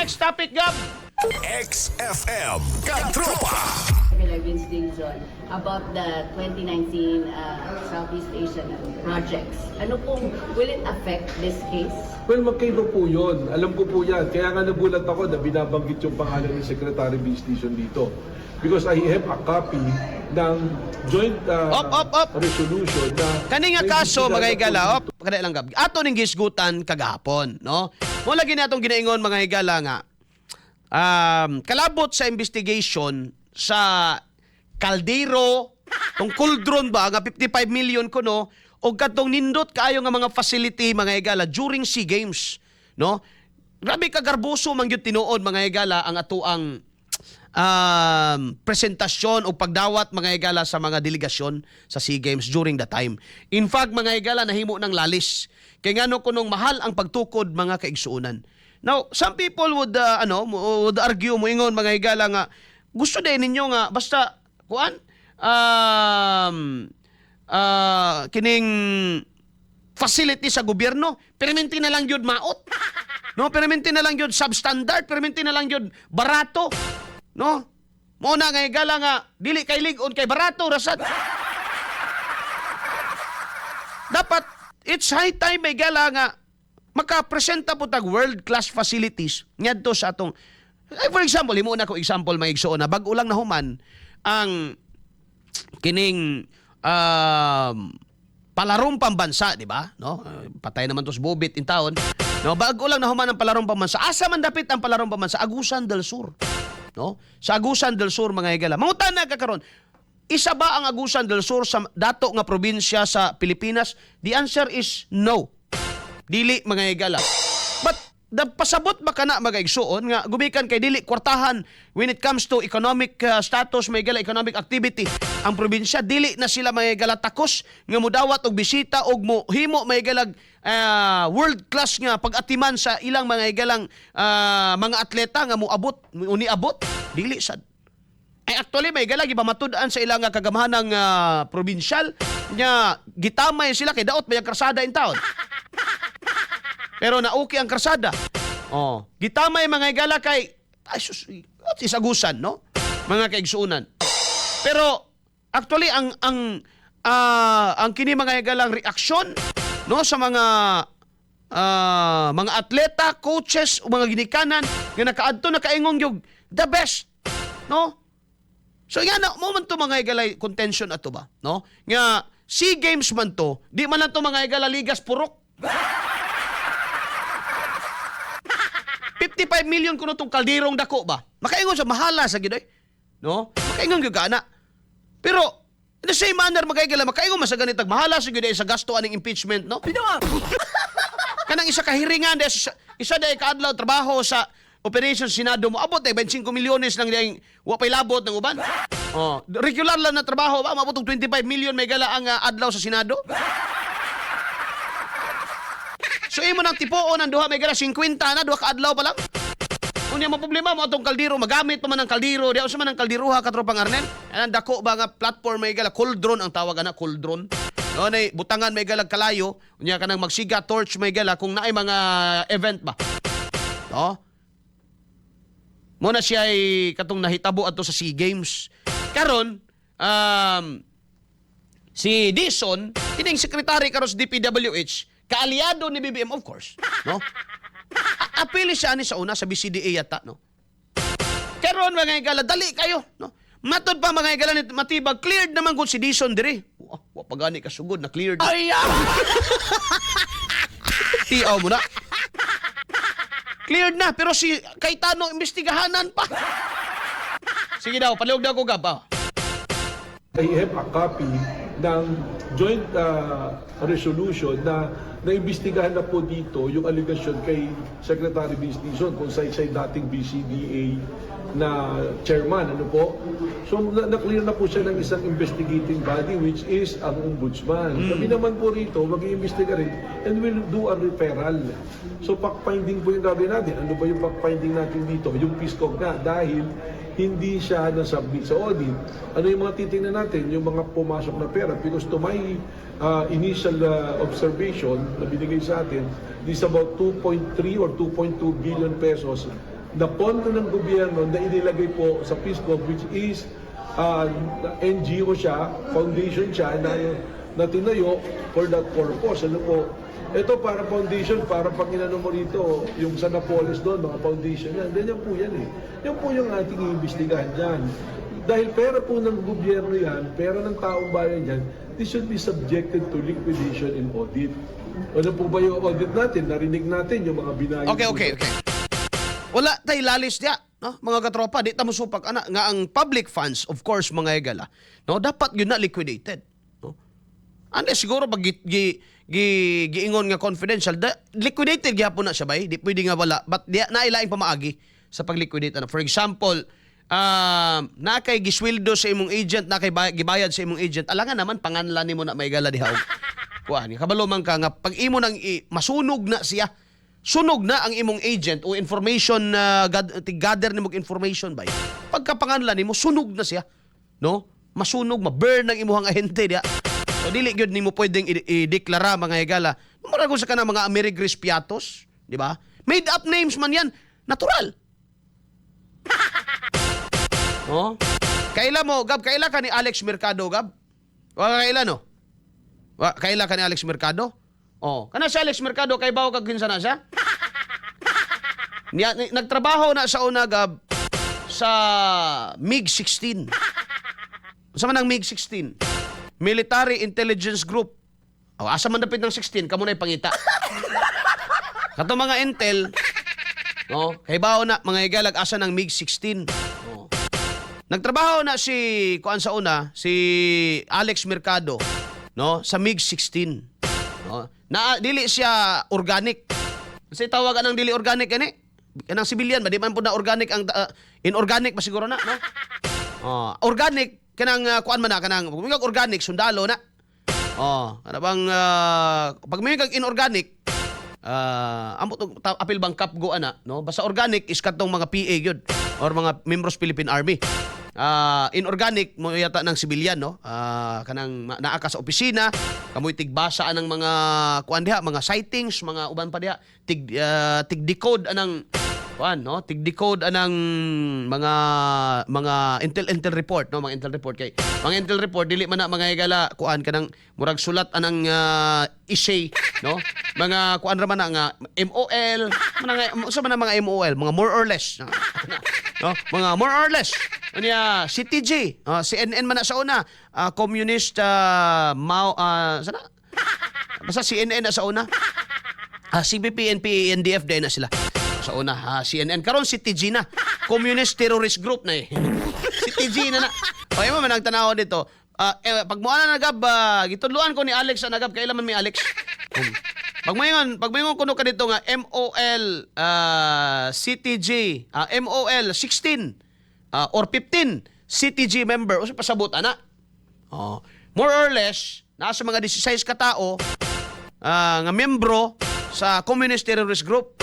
Next topic, Gab. XFM Katropa. Vince Dizon about the 2019 Southeast Asian projects. Ano pong, will it affect this case? Well, magkaiba po yun. Alam ko po yan. Kaya nga nagulat ako na binabanggit yung pangalan ng Secretary Vince Dizon dito. Because I have a copy ng joint resolution na... Kani nga kaso, mga higala, kada lang, Gab. Ato ning gisgutan kagahapon, no? Mo lagi natong ginaingon, mga higala nga, kalabot sa investigation sa Caldero, tong Kuldron ba, nga 55 million ko, no? O katong nindot kaayo nga mga facility, mga higala, during SEA Games, no? Grabe kagarboso man gyud tinuod, mga higala, ang atuang presentasyon o pagdawat, mga higala, sa mga delegasyon sa SEA Games during the time. In fact, mga higala, nahimo ng lalis. Kaya nga no, kunong mahal ang pagtukod, mga kaigsuunan. Now, some people would argue, moingon, mga higala, nga gusto din ninyo nga basta kuan kining facility sa gobyerno, permanente na lang yun maot. No, permanente na lang yun substandard, permanente na lang yun barato. No? Mo na nga higala nga dili kay ligon kay barato rasad. Dapat it's high time may higala nga makapresenta po tag world-class facilities ngadto sa atong for example, himo na ko example may igsuon na bag-o lang nahuman ang kining palarong pambansa, di ba? No? Patay naman to sa bobit in taon. No, bag-o lang nahuman ang palarong pambansa. Asa man dapit ang palarong pambansa? Agusan del Sur. No? Sa Agusan del Sur, mga higala. Mangutan na kakaron. Isa ba ang Agusan del Sur sa dato nga probinsya sa Pilipinas? The answer is no. Dili, mga higala. But pasabot ba kana mga igsuon nga gumikan kay dili kwartahan when it comes to economic status, may gala economic activity ang probinsya, dili na sila may gala takos nga mudawat og bisita og mo himo may galag world class nga pag-atiman sa ilang mga galang mga atleta nga moabot uniabot dili sad. Ay actually may gala gipamatud-an sa ilang kagamahanang probinsyal nga gitamay sila kay daot may karsada in town. Pero nauki ang karsada. Oh, gitamay mga higala kay ay sus, isagusan, no? Mga kaigsuunan. Pero actually ang kini mga higalang reaksyon, no, sa mga atleta, coaches o mga ginikanan nga nakaadto nakaingon yung the best, no? So yan na mo man to mga higalay contention ato ba, no? Nga SEA Games man to, di man lang to mga higala ligas purok. 55 million kuno tong kalderong dako ba? Makaingon sa mahala sa giday. No? Makaingon gyud kana. Pero in the same manner magayagala makaingon man sa ganitag mahala sa giday sa gasto aning impeachment, no? Kanang isa ka hiringan isa day kaadlaw trabaho sa Operation Senado mo abot 25 milyones lang dayang wa pay labot ng uban. Oh, regular lang na trabaho ba maabot og 25 million may gala ang adlaw sa Senado? So imo nang tipuon ang duha may gala 50 na duha ka adlaw pa lang. Unya mo problema mo atong kaldero magamit pa man ang kaldero, di usa man ang kalderoha katropang Arnel. Ang dako ba nga platform may gala Kuldron ang tawag ana Kuldron. No nay butangan may gala kalayo, unya kanang magsiga torch may gala kung naay mga event ba. No? Mo na siya ay katong nahitabo ato sa SEA Games. Karon si Dizon, kining secretary karon sa DPWH, kaalyado ni BBM, of course, no? Apili siya ni sa una sa BCDA yata, no? Karon mga higala, dali kayo, no? Matod pa mga higala ni matibag, cleared naman gud si Dizon diri. Wa pa gani ka sugod na cleared. Ay! Tiaw mo na. Cleared na, pero si Cayetano imbestigahanan pa. Sige daw, palihog daw ko Gab. I have a copy ng joint resolution na naimbestigahan na po dito yung allegation kay Secretary Vince Dizon kung siya dating BCDA na chairman, ano po. So na-clear na po siya ng isang investigating body which is ang ombudsman. Kami naman po rito mag-iimbestiga rin and we'll do a referral. So fact-finding po yung gagawin natin. Ano ba yung fact-finding natin dito? Yung PSCOG na dahil hindi siya nasubmit sa audit. Ano yung mga titingnan natin? Yung mga pumasok na pera. Because to my initial observation na binigay sa atin, this about 2.3 or 2.2 billion pesos na pondo ng gobyerno na inilagay po sa Peace Corps, which is NGO siya, foundation siya na tinayo for that purpose. Ano po? Ito para foundation, para pag inano mo rito, yung sa Napoles doon, mga foundation yan. Ganyan po yan eh. Yan po yung ating iimbestigahan dyan. Dahil pera po ng gobyerno yan, pera ng taong bayan yan, this should be subjected to liquidation and audit. Ano po ba yung audit natin? Narinig natin yung mga binayad. Okay. Wala tay lalis dia, no? Mga katropa, di ta mosupak ana nga ang public funds, of course, mga higala, no, dapat yun na liquidated, no? Ande siguro pag giingon nga confidential, liquidated gyapon na siya bay, di pwede nga wala, but di nailaing pamaagi sa pagliquidate ana. For example, na kay gisweldo sa imong agent, na kay gibayad sa imong agent, alangan naman panganlan nimo na may gala dihaw. Kuan, kabalo man ka nga pag imo nang masunog na siya. Sunog na ang imong agent o information gather nimo information bay. Pagkapanganlan nimo sunog na siya, no? Masunog, ma-burn ang imuhang ahente dia. So dili gyud nimo pwedeng i-deklara mga higala. Mura ko sa kana mga Amerigris Piatos, di ba? Made up names man yan, natural. No? Kaila mo, Gab, kaila ka ni Alex Mercado, Gab? Wa kaila no? Wa kaila ka ni Alex Mercado? Oh, kana si Alex Mercado kay bawo kag kinsa na siya? Nagtrabaho na sa una, Gab, sa MiG-16. Sa man ang MiG-16? Military Intelligence Group. Oh, asa man dapit ng 16, kamo na ipangita. Kato mga intel, no, kay bawo na mga higalag asa ng MiG-16. Oh. Nagtrabaho na si kuan sa una, si Alex Mercado, no, sa MiG-16. No? Na dili siya organic. Kasi tawagan ng dili organic ani. Kanang civilian ba di man pud na organic ang inorganic pa siguro na, no? Organic kanang kuan man na kanang pag organic sundalo na. Ano bang pag may kag inorganic amo apil bang kapgo ana, no? Basta organic is katong mga PA gyud or mga members Philippine Army. Inorganic mo yata ng civilian, no? Kanang naa ka sa opisina, kamoy tigbasa anang mga kuan diha, mga sightings, mga uban pa diha, tig-decode anang kuan, no? Tig-decode anang mga intel report, no? Mga intel report kay mga intel report dili man na mga higala kuan kanang murag sulat anang essay, no? Mga kuan ra man na nga MOL, sa mga MOL, mga more or less. No? Mga more or less. Ano CTG, CNN man na sa una, communist sana? Basta CNN na sa una. CBP, NPA, NDF din na sila. Sa una, CNN. Karon CTG na. Communist Terrorist Group na eh. CTG na na. Okay mo, managtanaw dito. Pag mo na nagab, gitudluan ko ni Alex na nagab, kailan man may Alex? Pag mayon kuno ka dito nga MOL CTG MOL 16 or 15 CTG member usa pasabot ana. More or less nasa mga 16 ka tao nga membro sa Communist Terrorist Group.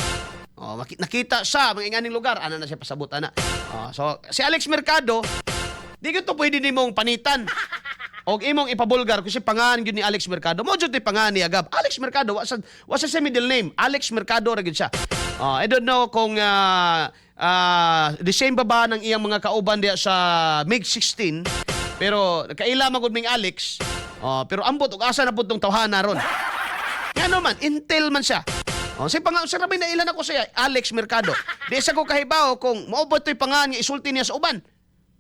Nakita sa mga inganing lugar ana na siya pasabot ana. So si Alex Mercado di gyud to pwede nimong panitan. Og imong ipabulgar kasi pangalan gyud ni Alex Mercado. Mo jud ti pangalan ni Agab. Alex Mercado was sa middle name. Alex Mercado ra gyud siya. I don't know kung the same ba ng iyang mga kauban diya sa MiG-16 pero kaila magud ming Alex. Pero ambot og asa na pud tong tawhana ron. Ngano man intel man siya. Say pangalan sa rabay na ilan ako siya Alex Mercado. Di sa ko kahibaw kung mao ba toy pangalan nga isulti niya sa uban.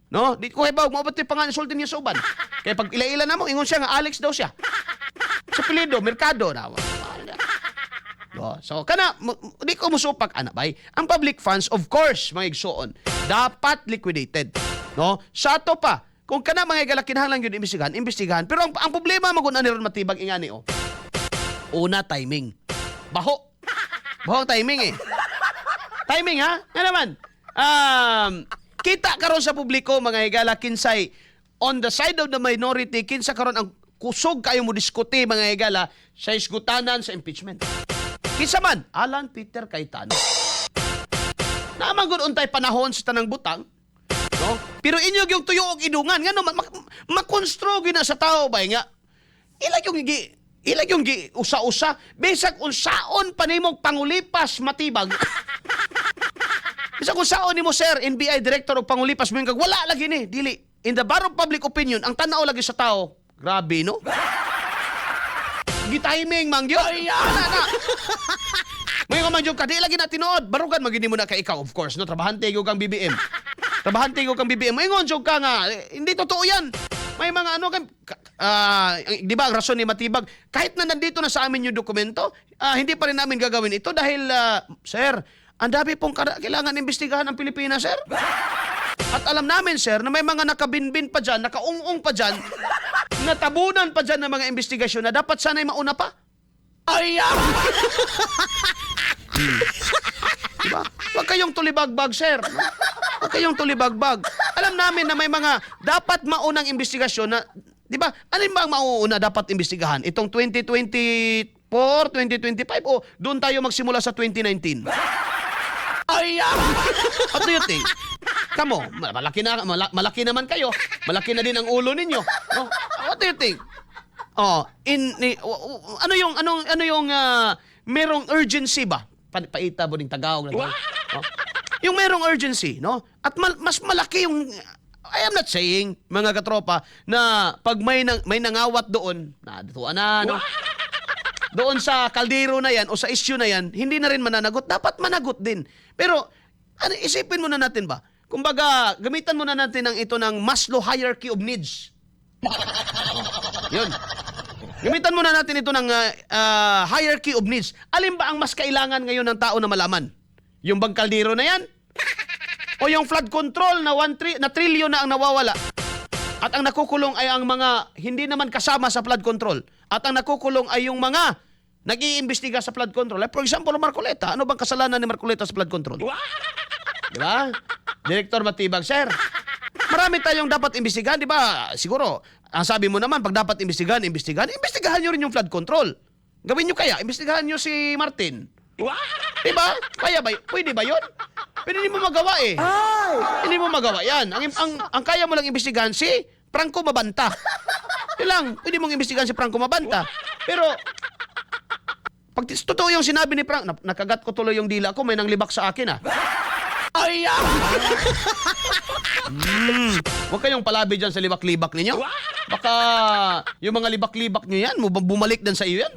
No, di ko hibaw mo ba toy pangalan isulti niya sa uban. Kaya pag ila-ila na mo ingon siya nga Alex daw siya. Sa apelyido Mercado daw. So kana di ko musupak ana bay. Ang public funds of course mga igsuon dapat liquidated. No? Sa ato pa kung kana mga galakinahanglan gyud imbestigahan. Pero ang problema magun ani ron matibag ingani Una timing. Baho ang timing eh. Timing ha? Nga naman. Kita karon sa publiko mga higala kinsay on the side of the minority kinsa karon ang kusog kayo mo diskute mga higala sa isgutanan sa impeachment. Kinsa man Alan Peter Cayetano. Naman gud untay panahon sa tanang butang, no? Pero inyo gyud tuyo og idungan ngano makonstro gyud na sa tao bay nga. Ila yung usa-usa bisag unsaon pa nimong pangulipas matibag. Bisa kung saon nimo sir, NBI director o pangulipas mo yung kag wala lagi ni, dili. In the bar of public opinion, ang tanaw lagi sa tao, grabe no? Gi-timing mangyo. Na. May mangyo ka, di lagi na tinuod. Barugan magini mo na kay ikaw, of course, no? Trabahante gyud kang BBM. Trabahante gyud kang BBM. May ngon ka nga, hindi totoo yan. May mga ano di ba ang rason ni Matibag, kahit na nandito na sa amin yung dokumento, hindi pa rin namin gagawin ito dahil, sir, ang dami pong kailangan imbestigahan ng Pilipinas, sir. At alam namin, sir, na may mga nakabinbin pa dyan, nakaung-ung pa dyan, natabunan pa dyan ng mga investigasyon na dapat sana'y mauna pa. Diba? Huwag kayong tulibagbag, sir. Huwag kayong tulibagbag. Alam namin na may mga dapat maunang investigasyon na, di ba? Alin ba ang mauuna dapat imbestigahan? Itong 2024, 2025 o doon tayo magsimula sa 2019? What do you think? Kamo, malaki naman kayo. Malaki na din ang ulo ninyo. No? What do you think? Ano yung merong urgency ba? Paita mo ding Tagalog na. Yung merong urgency, no? At mas malaki yung, I am not saying, mga katropa, na pag may nangawat doon, no? Doon sa kaldero na yan o sa issue na yan, hindi na rin mananagot. Dapat managot din. Pero, isipin muna natin ba? Kumbaga, gamitan muna natin ito ng Maslow hierarchy of needs. Yun. Gamitan muna natin ito ng hierarchy of needs. Alin ba ang mas kailangan ngayon ng tao na malaman? Yung bang kaldero na yan? O yung flood control na trilyon na ang nawawala? At ang nakukulong ay ang mga hindi naman kasama sa flood control. At ang nakukulong ay yung mga nag-iimbestiga sa flood control. Like for example, Marcoleta. Ano bang kasalanan ni Marcoleta sa flood control? Di ba? Director Matibag, sir. Marami tayong dapat imbestigahan, di ba? Siguro, ang sabi mo naman, pag dapat imbestigahan nyo rin yung flood control. Gawin nyo kaya, imbestigahan nyo si Martin. Di ba? Kaya ba? Pwede ba yun? Pero hindi mo magawa eh. Hindi mo magawa yan. Ang kaya mo lang imbestigahan si Franco Mabanta. Yun lang, pwede mong imbestigahan si Franco Mabanta. Pero, pag totoo yung sinabi ni Frank, nakagat ko tuloy yung dila ko, may nanglibak sa akin Huwag kayong palabi dyan sa libak-libak ninyo. Baka yung mga libak-libak nyo yan, bumalik din sa iyo yan.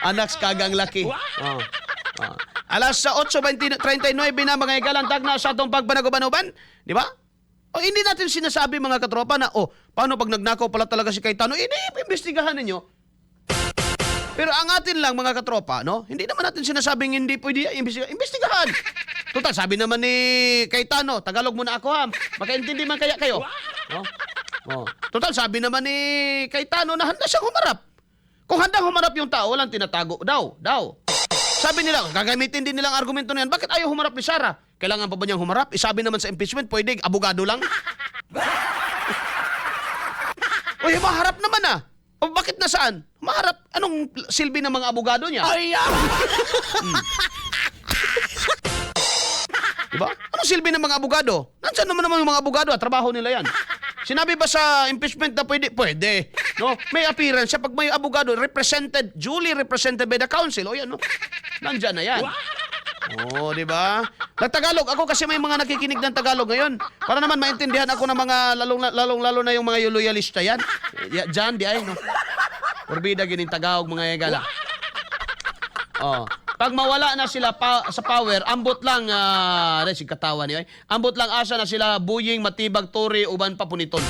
Anak kagang laki. Alas sa 8:39 na mga igalantag na sa atong pagbanag-uban-uban. Di ba? O hindi natin sinasabi mga katropa na, paano pag nagnakaw pala talaga si Cayetano? Imbestigahan ninyo. Pero ang atin lang mga katropa, no? Hindi naman natin sinasabing hindi pwede imbestigahan. Total, sabi naman ni Cayetano, Tagalog muna ako ha. Makaintindi man kaya kayo. No? Total, sabi naman ni Cayetano na handa siyang humarap. Kung handang humarap yung tao, walang tinatago. Daw. Sabi nila, gagamitin din nilang argumento na yan. Bakit ayaw humarap ni Sara? Kailangan pa ba niyang humarap? Sabi naman sa impeachment, pwede, abogado lang. Maharap naman O bakit nasaan? Maharap. Anong silbi ng mga abogado niya? Diba? Anong silbi ng mga abogado? Nandiyan naman yung mga abogado trabaho nila yan. Sinabi ba sa impeachment na pwede? Pwede. No? May appearance siya. Pag may abogado, duly represented by the council. O yan, no? Nandiyan na yan. Di ba? Nagtagalog. Ako kasi may mga nakikinig ng Tagalog ngayon. Para naman maintindihan ako ng mga lalong-lalo na yung mga loyalista yan. Diyan, di ay, no? Orbida gining Tagalog, mga egala. Pag mawala na sila sa power, ambot lang, si katawan niyo, ambot lang asa na sila, Buying, Matibag, Tori, uban pa puniton.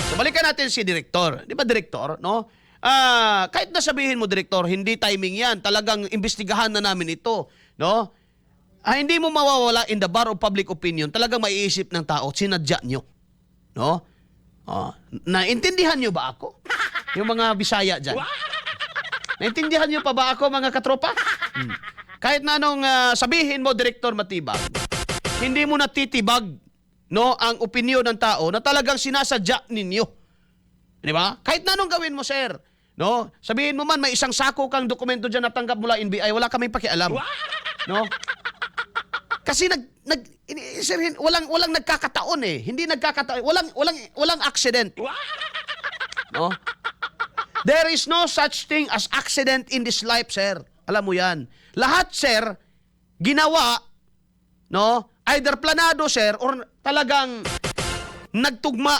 So, balikan natin si Direktor. Di ba, Direktor, no? Kahit na sabihin mo, Direktor, hindi timing yan. Talagang imbestigahan na namin ito, no? Hindi mo mawawala in the bar of public opinion. Talagang maiisip ng tao, sinadya nyo. No? Naintindihan nyo ba ako? Yung mga Bisaya dyan. Naintindihan nyo pa ba ako, mga katropa? Kahit na anong sabihin mo, Direktor Matibag, hindi mo natitibag, no, ang opinion ng tao na talagang sinasadya ninyo. Di ba? Kahit na anong gawin mo, sir. No? Sabihin mo man, may isang sako kang dokumento dyan natanggap mula NBI, wala kaming pakialam. No? Kasi sir, walang nagkakataon eh. Hindi nagkakataon. Walang accident. No? There is no such thing as accident in this life, sir. Alam mo yan. lahat, sir, ginawa, no? Either planado, sir, or talagang nagtugma.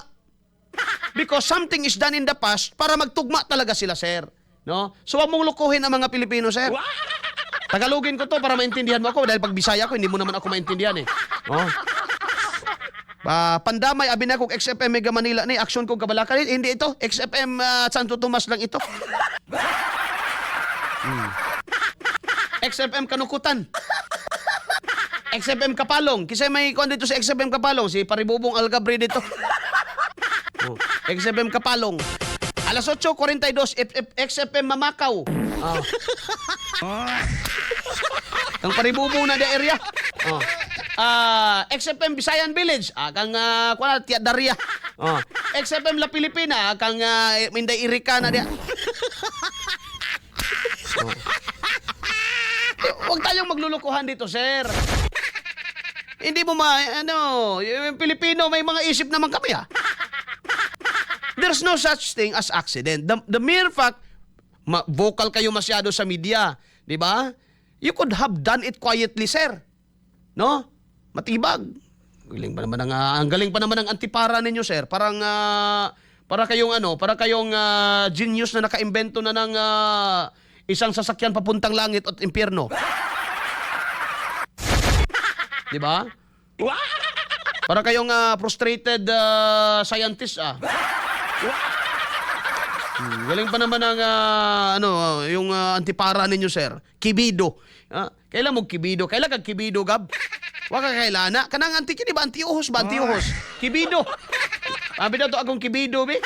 Because something is done in the past para magtugma talaga sila, sir. No? So, wag mong lukuhin ang mga Pilipino, sir. Tagalogin ko to para maintindihan mo ako dahil pag Bisaya ko, hindi mo naman ako maintindihan eh. Oh. Pandamay, abinakog XFM Mega Manila ni aksyon ko kabalakan. Hindi ito, XFM Santo Tomas lang ito. XFM Kanukutan. XFM Kapalong. Kasi may kuwan dito sa XFM Kapalong. Si Paribubong Algabre dito. Oh. XFM Kapalong. Alas 8:42, XFM Mamakaw. Oh. Kang Paribubong na di area. Oh. XFM Visayan Village. Kang kuwan Tia Daria. Oh. XFM La Pilipina. Kang Minday Irika na di. Oh. Huwag tayong maglulukuhan dito, sir. Hindi mo yung Pilipino, may mga isip naman kami, ha? There's no such thing as accident. The mere fact, vocal kayo masyado sa media, di ba? You could have done it quietly, sir. No? Matibag. Ang galing pa naman ng antipara ninyo, sir. Parang, para kayong genius na nakaimbento na ng isang sasakyan papuntang langit at impyerno. Di ba? Para kayong frustrated scientist, Galing pa naman ang yung antipara ninyo, sir. Kibido. Kailan mo kibido? Kailan kag kibido, Gab? Wa ka kailana. Kanang di ba? Anti-uhos ba? Anti-uhos. Kibido. Abi daw to akong kibido, be.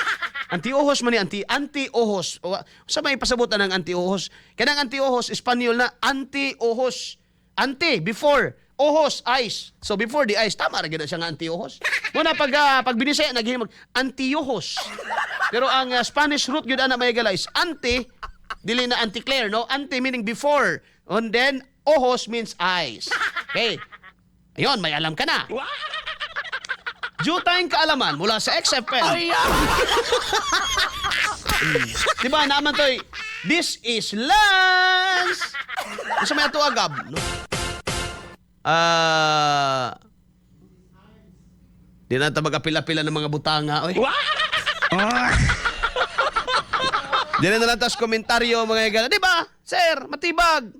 Anti-uhos man ni anti-uhos. Sa may pasabutan ng anti-uhos. Kanang anti-uhos, Espanyol na anti-uhos. Anti, before. Ohos, ice. So before the ice, tama rin siya nga anti-ohos. Muna pag binisaya, naghihimag, anti-ohos. Pero ang Spanish root yun na may galay is anti, dili na anti-clear, no? Anti meaning before. And then, ohos means ice. Okay. Ayun, may alam ka na. Due tayong kaalaman mula sa XFM. Diba, naman to this is Lance. Isa may ato agab, no? Di na ito mag-apila-pila ng mga butanga. Oy. Di na nalantas komentaryo mga igala. Di ba, sir, matibag.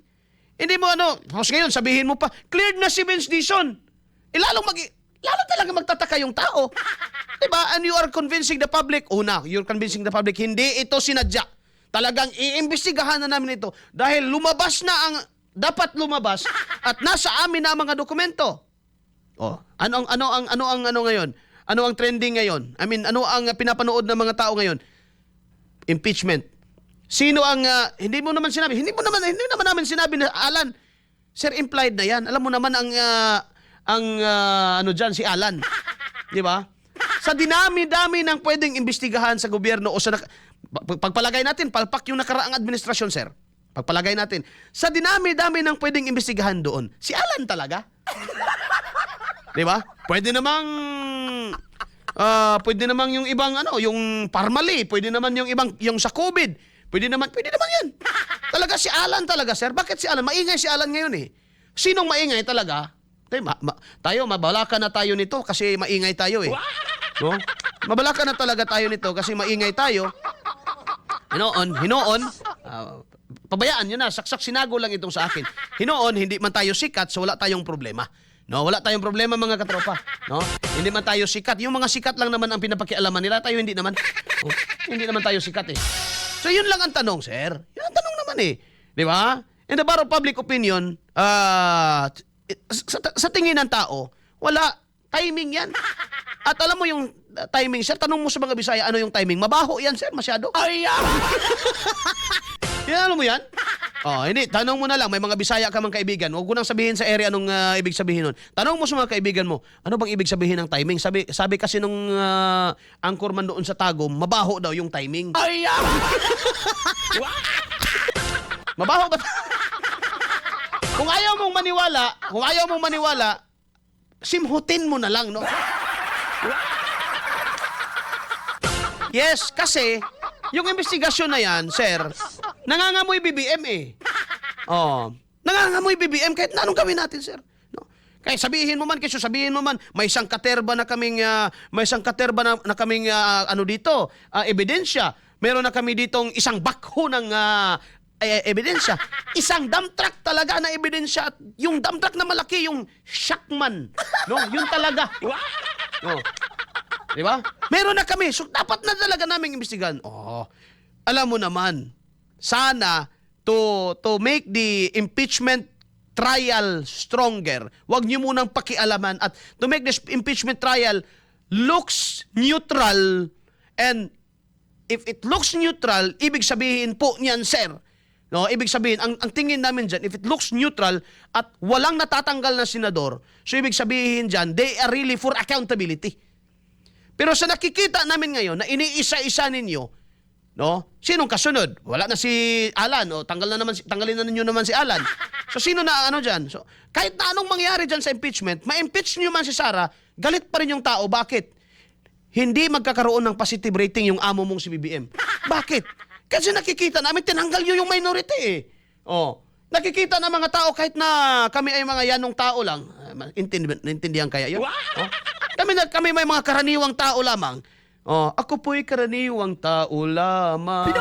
Hindi mo tapos ngayon sabihin mo pa, cleared na si Vince Dizon. Lalo talaga magtataka yung tao. Di ba? And you are convincing the public. Una, you're convincing the public, hindi ito sinadya. Talagang iimbestigahan na namin ito. Dahil lumabas na ang dapat lumabas at nasa amin na ang mga dokumento. Oh, ano ang ngayon? Ano ang trending ngayon? I mean, ano ang pinapanood ng mga tao ngayon? Impeachment. Sino ang hindi mo naman namin sinabi na Alan. Sir, implied na 'yan. Alam mo naman ang diyan si Alan. 'Di ba? Sa dinami-dami ng pwedeng imbestigahan sa gobyerno o sa pagpalagay natin palpak yung nakaraang administrasyon, sir. Pagpalagay natin, sa dinami-dami ng pwedeng imbestigahan doon, si Alan talaga. Di ba? Pwede namang yung ibang yung Parmali, pwede naman yung ibang yung sa COVID, pwede naman yan. Talaga si Alan talaga, sir. Bakit si Alan? Maingay si Alan ngayon eh. Sinong maingay talaga? Tayo, mabalakan na tayo nito kasi maingay tayo eh. No? Mabalakan na talaga tayo nito kasi maingay tayo. Hinoon, pabayaan nyo na, saksak sinago lang itong sa akin. Hinoon, hindi man tayo sikat, so wala tayong problema. No, wala tayong problema mga katropa. No? Hindi man tayo sikat. Yung mga sikat lang naman ang pinapakialaman nila, tayo hindi naman. Hindi naman tayo sikat eh. So yun lang ang tanong, sir. Yun ang tanong naman eh. Di ba? In the bar of public opinion, sa tingin ng tao, wala timing yan. At alam mo yung timing, sir, tanong mo sa mga Bisaya, ano yung timing? Mabaho yan, sir, masyado. Yan, alam mo yan? Hindi. Tanong mo na lang. May mga Bisaya ka mang kaibigan. Huwag ko nang sabihin sa area anong ibig sabihin nun. Tanong mo sa mga kaibigan mo, ano bang ibig sabihin ng timing? Sabi kasi nung anchorman doon sa Tagum, mabaho daw yung timing. Mabaho ba? Kung ayaw mong maniwala, simhutin mo na lang, no? Yes, kasi yung investigasyon na yan, sir, nangangamoy BBM eh. Nangangamoy BBM kahit na anong gawin natin, sir. No? Kaya sabihin mo man, may isang katerba na kaming ebidensya. Meron na kami ditong isang bakho ng ebidensya. Isang dump truck talaga na ebidensya. At yung dump truck na malaki, yung Shackman. No, yun talaga. No. Di ba? Meron na kami. So, dapat na talaga naming imbestigahan. Oh, alam mo naman, sana to make the impeachment trial stronger, wag niyo munang pakialaman at to make this impeachment trial looks neutral, and if it looks neutral, ibig sabihin po niyan, sir, no, ibig sabihin, ang tingin namin dyan, if it looks neutral at walang natatanggal na senador, so ibig sabihin dyan, they are really for accountability. Pero sa nakikita namin ngayon na iniisa-isa ninyo, no? Sinong kasunod? Wala na si Alan, o tanggalin na ninyo naman si Alan. So sino na ano diyan? So kahit na anong mangyari diyan sa impeachment, ma-impeach niyo man si Sara, galit pa rin yung tao. Bakit? Hindi magkakaroon ng positive rating yung amo mong si BBM. Bakit? Kasi nakikita namin tinanggal niyo yung minority eh. Oh, nakikita ng mga tao kahit na kami ay mga yanong tao lang. Naintindihan kaya 'yun? Oh? Kami may mga karaniwang tao lamang. Oh, ako po'y karaniwang tao lamang.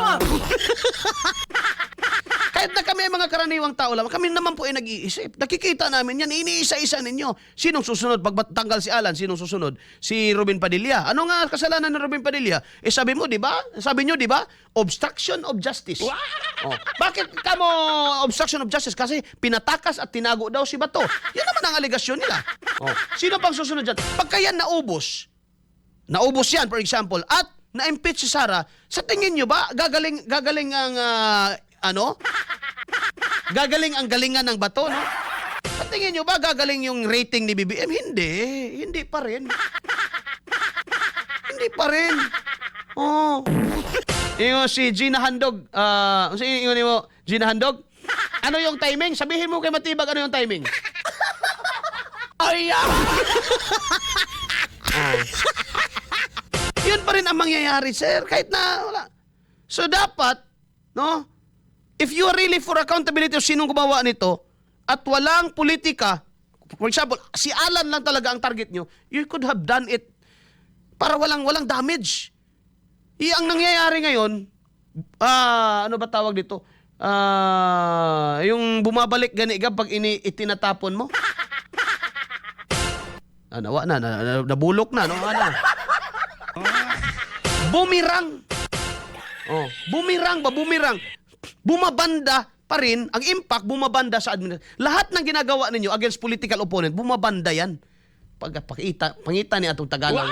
Kahit na kami ay mga karaniwang tao lamang, kami naman po ay nag-iisip. Nakikita namin yan, iniisa-isa ninyo. Sinong susunod? Pag tanggal si Alan, sinong susunod? Si Robin Padilla. Ano nga kasalanan ng Robin Padilla? Eh sabi mo, di ba? Sabi nyo, di ba? Obstruction of justice. Oh, bakit kamo obstruction of justice? Kasi pinatakas at tinago daw si Bato. Yan naman ang aligasyon nila. Oh, sino pang susunod dyan? Pagka yan naubos yan, for example, at na-impeach si Sara, sa tingin nyo ba, gagaling ang, gagaling ang galingan ng Bato, no? Sa tingin nyo ba, gagaling yung rating ni BBM? Hindi pa rin. Hindi pa rin. Oh. Yung si Gina Handog, Gina Handog? Ano yung timing? Sabihin mo kay Matibag, ano yung timing? Ay, Yun pa rin ang mangyayari, sir. Kahit na wala. So, dapat, no? If you are really for accountability of sinong gumawa nito at walang politika, for example, si Alan lang talaga ang target nyo, you could have done it para walang damage. Ang nangyayari ngayon, ano ba tawag dito? Yung bumabalik ganiga pag itinatapon mo. Nabulok na, no? Bumirang. Oh, bumirang. Bumabanda pa rin, ang impact bumabanda sa administrasyon. Lahat ng ginagawa ninyo against political opponent, bumabanda yan. Pangita ni atong Tagalog.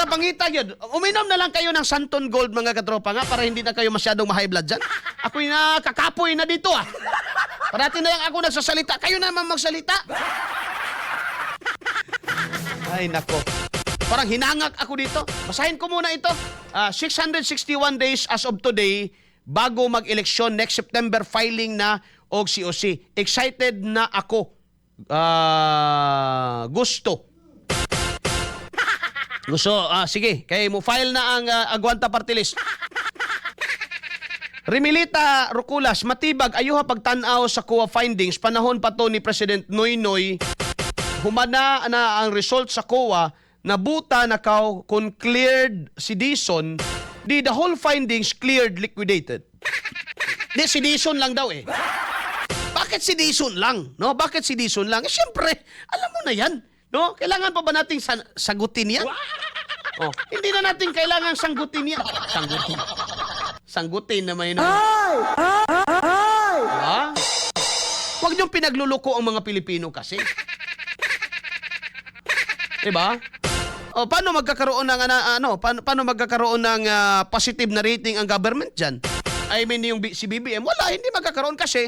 Pangita yun. Uminom na lang kayo ng Santon Gold, mga katropa nga, para hindi na kayo masyadong ma-high blood dyan. Ako'y nakakapoy na dito ah. Parati na lang ako nagsasalita. Kayo naman magsalita. Ay, nako. Parang hinangak ako dito. Basahin ko muna ito. 661 days as of today bago mag-eleksyon next September, filing na og COC. Excited na ako. Gusto. Sige. Kaya mo file na ang Aguanta Party List. Remilita Roculas, Matibag, ayuha pagtanaw sa COA findings. Panahon pa to ni President Noynoy. Humana na ang result sa COA. Nabuta na kung cleared si Dison, the whole findings cleared, liquidated. Si Dison lang daw eh. Bakit si Dison lang? No? Bakit si Dison lang? Siyempre, alam mo na yan. No? Kailangan pa ba nating sagutin yan? Oh, hindi na natin kailangan sanggutin yan. Sanggutin na may Diba? Huwag niyong pinagluluko ang mga Pilipino kasi. Diba? O paano magkakaroon ng paano magkakaroon ng positive na rating ang government diyan? I mean yung si BBM, wala, hindi magkakaroon kasi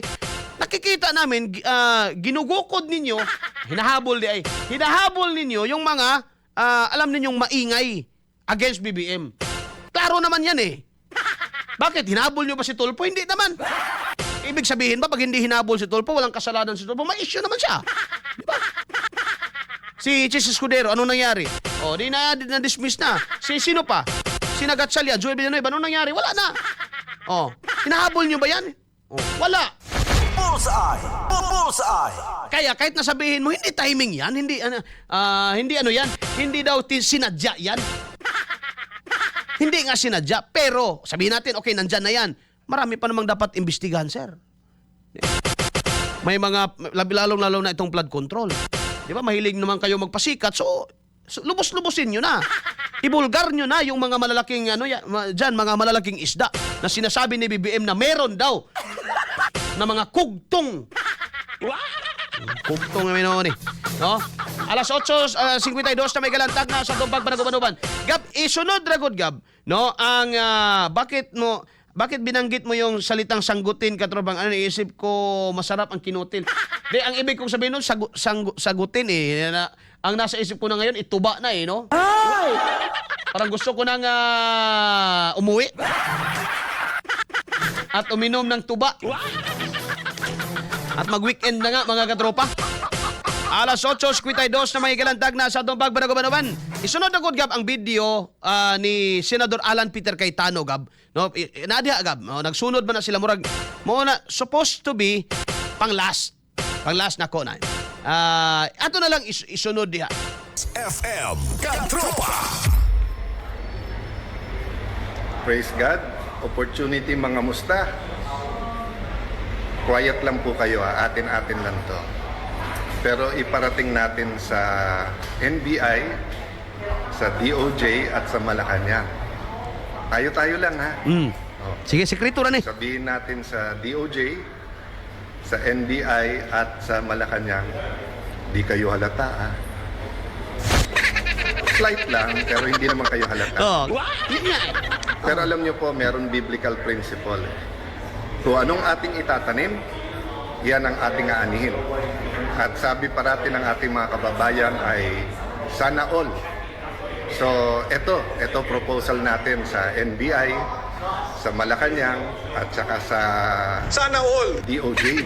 nakikita namin ginugukod ninyo, hinahabol ninyo yung mga alam ninyong maingay against BBM. Klaro naman yan eh. Bakit hinabol niyo ba si Tulfo? Hindi naman. Ibig sabihin ba pag hindi hinabol si Tulfo, walang kasalanan si Tulfo, may issue naman siya. Di ba? Si Chis Escudero, ano nangyari? O, di na-dismiss na. Sino pa? Si Nagatsalia, Joel Villanueva, ano nangyari? Wala na. O, hinahabol nyo ba yan? Oh, wala. Bullseye! Bullseye! Kaya kahit nasabihin mo, hindi timing yan, hindi ano yan, hindi daw sinadya yan. Hindi nga sinadya, pero sabihin natin, okay, nandyan na yan. Marami pa namang dapat imbestigahan, sir. May mga, lalong-lalo na itong flood control. Di ba, mahilig naman kayo magpasikat, so lubos-lubosin nyo na. Ibulgar nyo na yung mga malalaking, dyan, mga malalaking isda na sinasabi ni BBM na meron daw na mga kugtong. Kugtong namin noon eh. No? Alas 8:52 na may galantag na sa Dumpag Banagubanuban. Gab, isunod ragod Gab, no? Ang bakit binanggit mo yung salitang sanggutin, katrobang? Ano, iisip ko masarap ang kinutil. Di, ang ibig kong sabihin nun, sagutin eh. Ang nasa isip ko na ngayon, ituba na eh, no? Parang gusto ko nang umuwi. At uminom ng tuba. At mag-weekend na nga, mga katropa. Alas 8:52 na may galantag na sa Dumpag Banagubanuban. Isunod na Gab ang video ni Senador Alan Peter Cayetano, Gab. No, nadya, Gab. No, nagsunod ba na sila murag mo na supposed to be pang last na ko na. Ato na lang isunod diha. FM Katropa! Praise God. Opportunity mga musta. Quiet lang po kayo, atin-atin lang to. Pero iparating natin sa NBI, sa DOJ at sa Malacanang. Tayo-tayo lang ha. Oh. Sige, sekreto na ni. Sabihin natin sa DOJ, sa NBI at sa Malacanang, di kayo halata ha. Slight lang, pero hindi naman kayo halata. Oh. Pero alam niyo po, meron biblical principle. Kung anong ating itatanim, yan ang ating aanihin. At sabi parati ng ating mga kababayan ay sana all. So, ito proposal natin sa NBI, sa Malacanang, at saka sa sana all DOJ.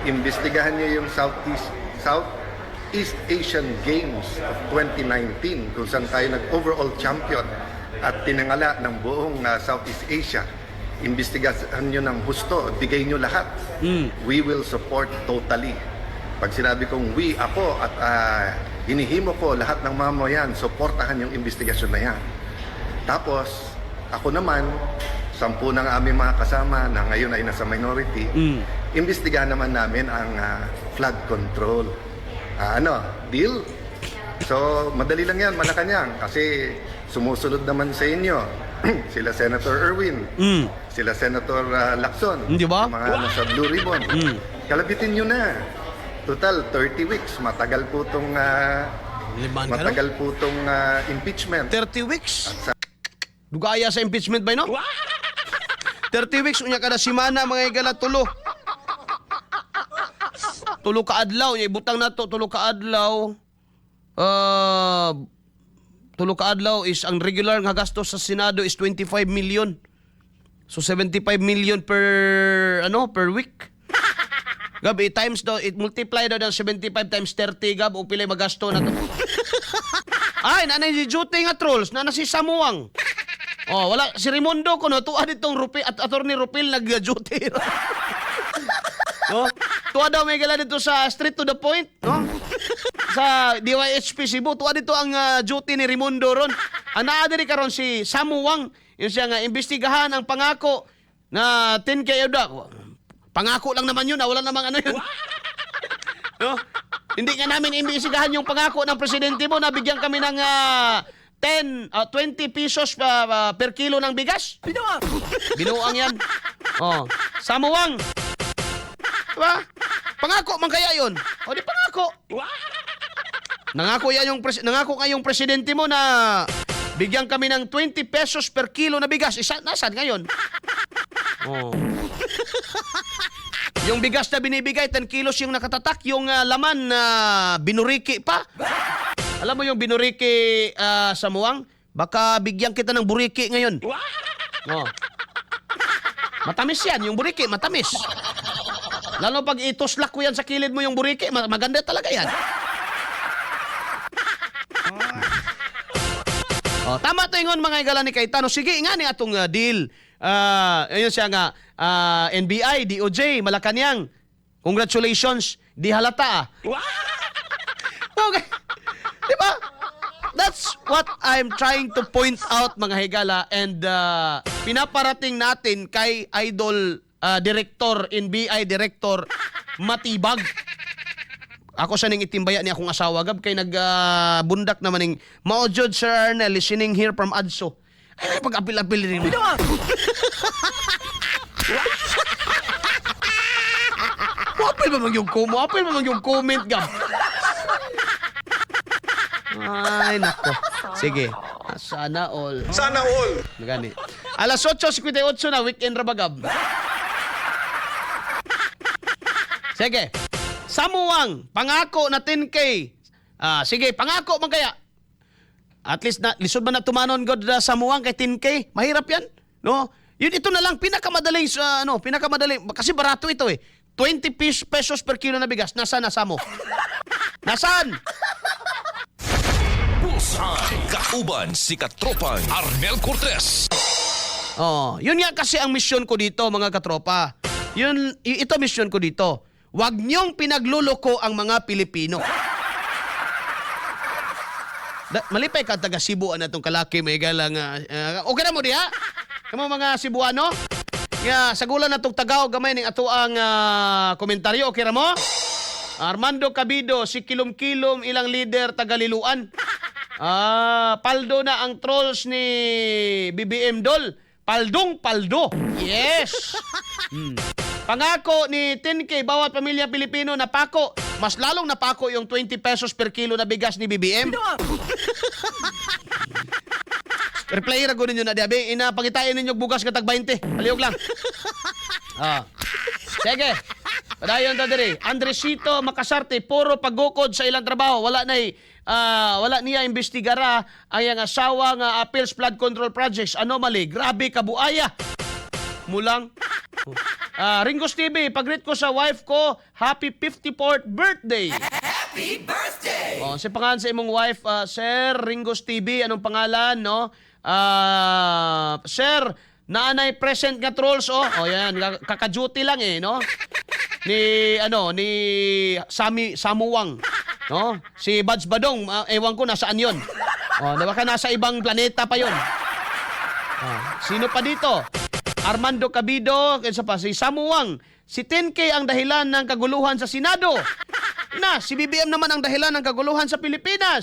Imbestigahan niyo yung Southeast Asian Games of 2019 kung saan tayo nag-overall champion at tinangala ng buong Southeast Asia. Imbestigahan nyo ng husto, bigay nyo lahat. We will support totally. Pag sinabi kong we, ako, at hinihimo ko lahat ng mamamayan, supportahan yung investigasyon na yan. Tapos, ako naman, 10 ng aming mga kasama na ngayon ay nasa minority, imbestigahan naman namin ang flood control. Deal? So, madali lang yan, Malacanang, kasi sumusunod naman sa inyo sila Senator Erwin, sila Senator Lacson, Di ba? mga nasa Blue Ribbon. Kalabitin nyo na. Total, 30 weeks. Matagal po itong impeachment. 30 weeks? Dugaya sa impeachment ba, no? 30 weeks, unya kada simana, mga igala, tulo ka adlaw, ibutang na to, tulo ka adlaw is ang regular nga gastos sa Senado is 25 million. So 75 million per week. Gab, times daw, multiply daw ng 75 times 30, Gab, o pilay magasto na to. Ay, nanay si duty nga trolls, na si Samuang. Oh, wala, si Raimundo ko, no, tuwa ditong at Attorney Rupil nag-duty. No? Tuwa daw may gala dito sa straight to the point, no? Sa DYHP Cebu, tuwa dito ang duty ni Raimundo ron. Anaadiri karon si Samuang, yun siya nga, imbestigahan ang pangako na 10K da. Pangako lang naman yun, wala namang ano yun. No? Hindi nga namin imbestigahan yung pangako ng presidente mo na bigyan kami ng 20 pesos per kilo ng bigas. Binuang yan. Oh, Samuang. Diba? Pangako man kaya yun. O di pangako. Nangako nga yung presidente mo na bigyan kami ng 20 pesos per kilo na bigas. Nasaan ngayon? Oh. Yung bigas na binibigay, 10 kilos yung nakatatak. Yung laman na binuriki pa. Alam mo yung binuriki sa muwang? Baka bigyan kita ng buriki ngayon. Oh. Matamis yan, yung buriki, matamis. Lalo pag ituslak ko yan sa kilid mo yung buriki, maganda talaga yan. Tama to ingon mga igala ni Cayetano. Sige nga ni atong deal. ayun siya nga, NBI, DOJ, Malacanang. Congratulations. Di halata Okay. Di ba? That's what I'm trying to point out, mga higala. And pinaparating natin kay Idol Director, NBI Director Matibag. Ako sa ning itimbaya ni akong asawa gab kay nagbundak naman ning maojod Sir Arnel listening here from Adso. Ay pag-apil-apil rin. Apil ba yung comment gab? Ay nako. Sige. Sana all. Sana all. Magani. Alas 8:58 na weekend ra ba gab? Sige. Samuang, pangako na 10K. Sige, pangako man kaya. At least na lisod man na tumanon god sa Samuang kay 10K. Mahirap 'yan, no? Yun ito na lang pinakamadaling pinakamadaling kasi barato ito eh. 20 pesos per kilo na bigas. Nasaan na Samo? Nasaan? Bullseye. Kauban si Katropang Arnel Cortez. Oh, yun nga kasi ang misyon ko dito, mga katropa. Ito misyon ko dito. Huwag niyong pinagluloko ang mga Pilipino. Malipay ka taga Cebu na itong kalaki, may galang... okay na mo diha? Kamu mga Cebuano? Sagulan na itong tagaw, gamay ng ato ang komentaryo. Okay ra mo? Armando Cabido, si Kilom-Kilom, ilang leader tagaliluan. Paldo na ang trolls ni BBM Dol. Paldong-paldo. Yes! Pangako ni 10K bawat pamilya Pilipino na pako. Mas lalong napako yung 20 pesos per kilo na bigas ni BBM. Replay ra ko ninyo na diabe. Inapangitain ninyo bugas katag 20. Palihog lang. Sige. Padayon ta diri. Andresito Makasarte, puro pagukod sa ilang trabaho. Wala niya imbestigara ang iyang asawa nga appeals flood control projects anomaly. Grabe kabuaya. Mulang. Ringos TV, pag-greet ko sa wife ko, happy 54th birthday. Happy birthday! Si pangalan sa imong wife, Sir Ringos TV, anong pangalan, no? Sir, naanay present nga trolls, yan, kaka-duty lang no? Ni Samuang, no? Si Buds Badong, ewan ko nasaan yon. Baka nasa ibang planeta pa yon. Sino pa dito? Armando Cabido, si Samuang, si 10K ang dahilan ng kaguluhan sa Senado. Si BBM naman ang dahilan ng kaguluhan sa Pilipinas.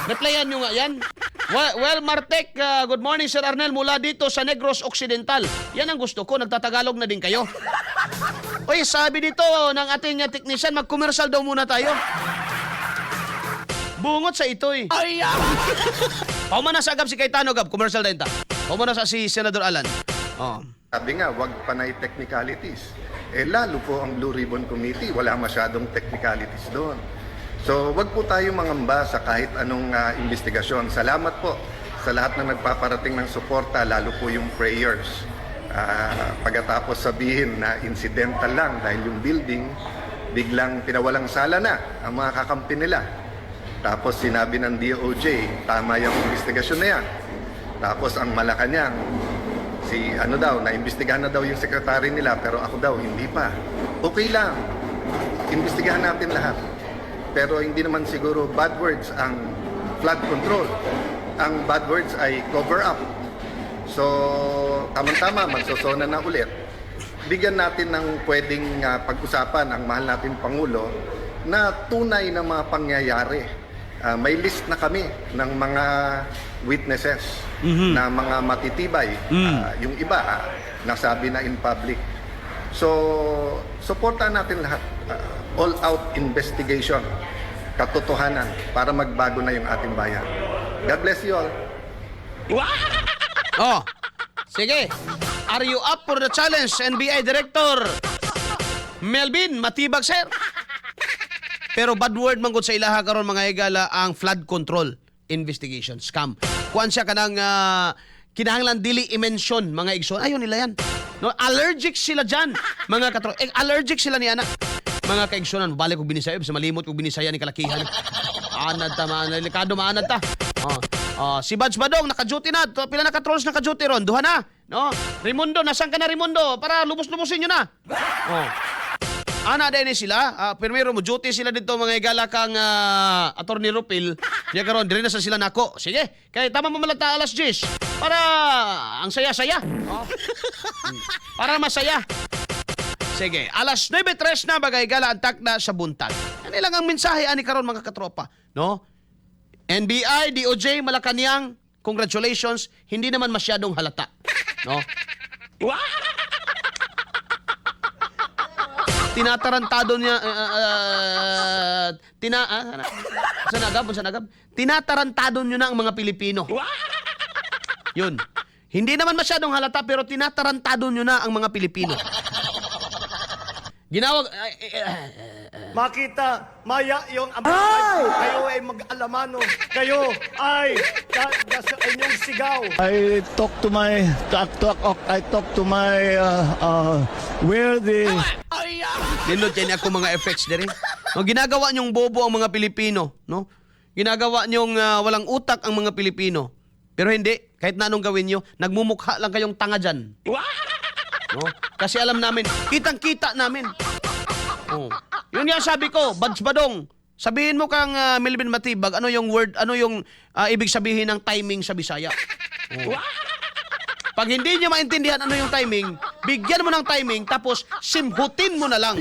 Replyan nyo nga yan. Well, Martek, good morning Sir Arnel mula dito sa Negros Occidental. Yan ang gusto ko, nagtatagalog na din kayo. Uy, sabi dito ng ating technician, mag-commercial daw muna tayo. Bungot sa ito'y. Paumana sa agap si Cayetano Gab, commercial din ta. Paumana sa si Senador Alan. Sabi nga, wag panay technicalities. Lalo po ang Blue Ribbon Committee, wala masyadong technicalities doon. So, wag po tayo mangamba sa kahit anong investigasyon. Salamat po sa lahat na nagpaparating ng suporta, lalo po yung prayers. Pagkatapos sabihin na incidental lang dahil yung building, biglang pinawalang sala na ang mga kakampi nila. Tapos sinabi ng DOJ, tama yung investigasyon na yan. Tapos ang Malacanang, naimbestigahan na daw yung sekretary nila, pero ako daw, hindi pa. Okay lang, imbestigahan natin lahat. Pero hindi naman siguro bad words ang flood control. Ang bad words ay cover up. So, tamang-tama, magsosona na ulit. Bigyan natin ng pwedeng pag-usapan ang mahal natin Pangulo na tunay na mga pangyayari. May list na kami ng mga witnesses na mga matitibay. Yung iba, nasabi na in public. So, supportan natin lahat. All-out investigation, katotohanan, para magbago na yung ating bayan. God bless you all. Sige. Are you up for the challenge, NBI Director Melvin Matibag, sir? Pero bad word man gud sa ilaha karon mga higala ang flood control investigation scam. Kuan siya kanang kinahanglan dili i-mention mga igsoon. Ayon nila yan. No, allergic sila diyan, mga katro. Allergic sila ni ana. Mga kaigsunan, balik kog binisaya sa malimot kog binisaya ni kalakihan. Anad ta man, delikado maanad ta. Si Badge Badong naka-duty na. Pila naka-trolls naka-duty ron? Duha na. No? Raimundo, nasan ka na Raimundo? Para lubos-lubosin nyo na. Ana din sila. Primero mo duty sila dito mga igala kang Attorney Rupil. Diya karon dire na sa sila nako. Sige. Kay tama mo malata alas 10 para ang saya-saya. Para masaya. Sige, alas 9:03 na bagay gala ang takda sa buntag. Ano lang ang mensahe ani karon mga katropa, no? NBI, DOJ, Malacanang, congratulations, hindi naman masyadong halata, no? Tinatarantado niya sanagab. Tinatarantado niyo na ang mga Pilipino. Yun. Hindi naman masyadong halata pero tinatarantado niyo na ang mga Pilipino. Ginawag Makita, maya yung amay. Kayo ay mag-alamano. Kayo ay sa inyong sigaw. I talk to my where the Nindot yan ako mga effects dere. No, ginagawa niyong bobo ang mga Pilipino, no? Ginagawa niyong walang utak ang mga Pilipino. Pero hindi, kahit na anong gawin niyo, nagmumukha lang kayong tanga dyan. No? Kasi alam namin, kitang-kita namin. Oh. Yun nga sabi ko, Badge Badong, sabihin mo kang Melvin Matibag, ano yung word, ano yung ibig sabihin ng timing sa Bisaya. Oh. Pag hindi niyo maintindihan ano yung timing, bigyan mo ng timing tapos simhutin mo na lang.